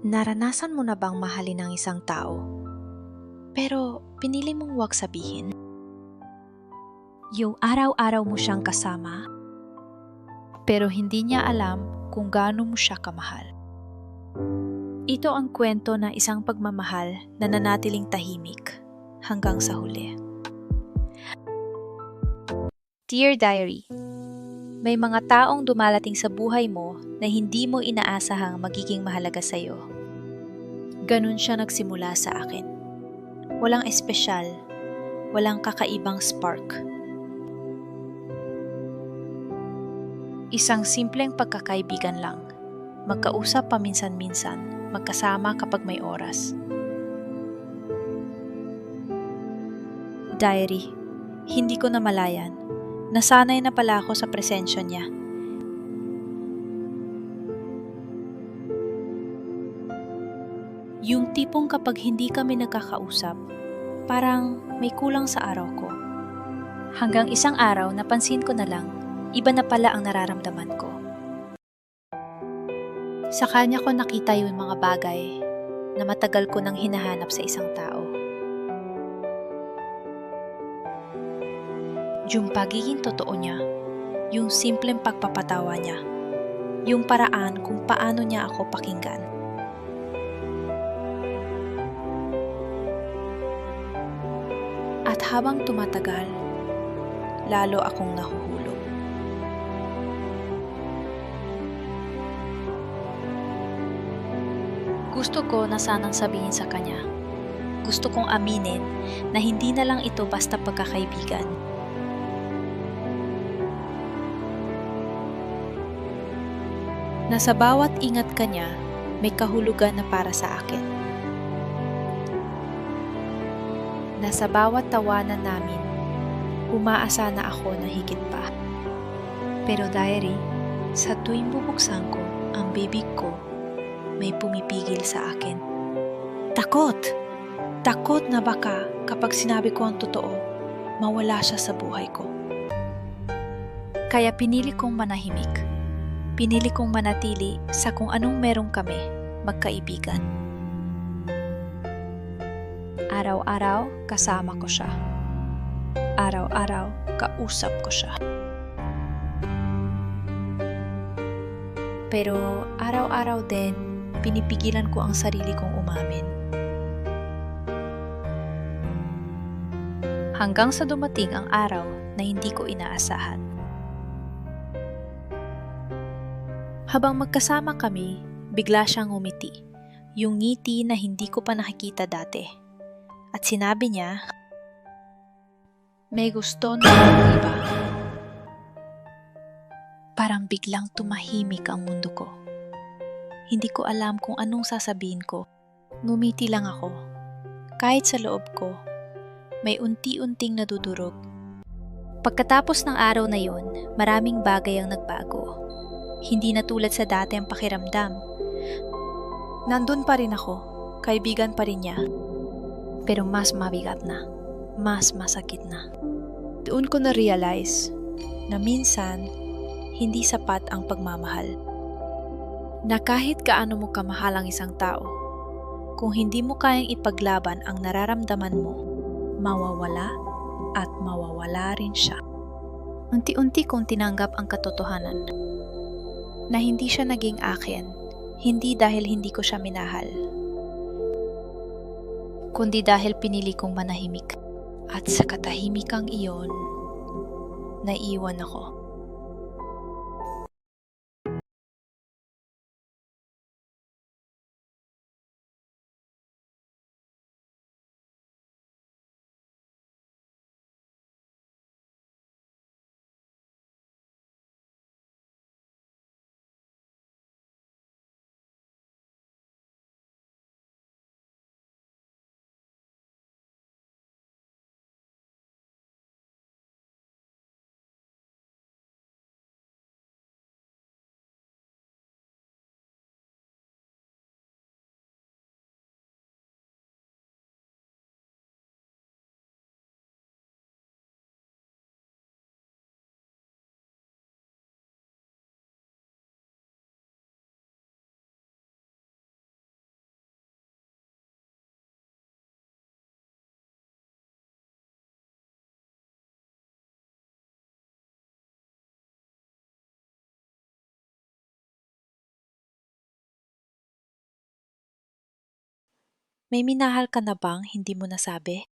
Naranasan mo na bang mahalin ang isang tao, pero pinili mong huwag sabihin? Yung araw-araw mo siyang kasama, pero hindi niya alam kung gaano mo siya kamahal. Ito ang kwento ng isang pagmamahal na nanatiling tahimik hanggang sa huli. Dear Diary, may mga taong dumalating sa buhay mo na hindi mo inaasahang magiging mahalaga sa'yo. Ganun siya nagsimula sa akin. Walang espesyal, walang kakaibang spark. Isang simpleng pagkakaibigan lang. Magkausap paminsan-minsan, magkasama kapag may oras. Diary, hindi ko namalayan. Nasanay na pala ako sa presensya niya. Yung tipong kapag hindi kami nagkakausap, parang may kulang sa araw ko. Hanggang isang araw napansin ko na lang, iba na pala ang nararamdaman ko. Sa kanya ko nakita yung mga bagay na matagal ko nang hinahanap sa isang tao. Yung pagiging totoo niya, yung simpleng pagpapatawa niya, yung paraan kung paano niya ako pakinggan. At habang tumatagal, lalo akong nahuhulog. Gusto ko na sanang sabihin sa kanya. Gusto kong aminin na hindi na lang ito basta pagkakaibigan. Na sa bawat ingat kanya, may kahulugan na para sa akin. Na sa bawat tawanan namin, umaasa na ako na higit pa. Pero diary, sa tuwing bubuksan ko ang bibig ko, may pumipigil sa akin. Takot! Takot na baka kapag sinabi ko ang totoo, mawala siya sa buhay ko. Kaya pinili kong manahimik. Pinili kong manatili sa kung anong meron kami, magkaibigan. Araw-araw, kasama ko siya. Araw-araw, kausap ko siya. Pero araw-araw din, pinipigilan ko ang sarili kong umamin. Hanggang sa dumating ang araw na hindi ko inaasahan. Habang magkasama kami, bigla siyang ngumiti. Yung ngiti na hindi ko pa nakikita dati. At sinabi niya, may gusto na iba. Parang biglang tumahimik ang mundo ko. Hindi ko alam kung anong sasabihin ko. Ngumiti lang ako. Kahit sa loob ko, may unti-unting nadudurog. Pagkatapos ng araw na yun, maraming bagay ang nagbago. Hindi na tulad sa dati ang pakiramdam. Nandun pa rin ako, kaibigan pa rin niya. Pero mas mabigat na, mas masakit na. Doon ko na-realize na minsan, hindi sapat ang pagmamahal. Na kahit gaano mo kamahal ang isang tao, kung hindi mo kayang ipaglaban ang nararamdaman mo, mawawala at mawawala rin siya. Unti-unti kong tinanggap ang katotohanan na hindi siya naging akin, hindi dahil hindi ko siya minahal, kundi dahil pinili kong manahimik. At sa katahimikang iyon, naiwan ako. May minahal ka na bang hindi mo nasabi?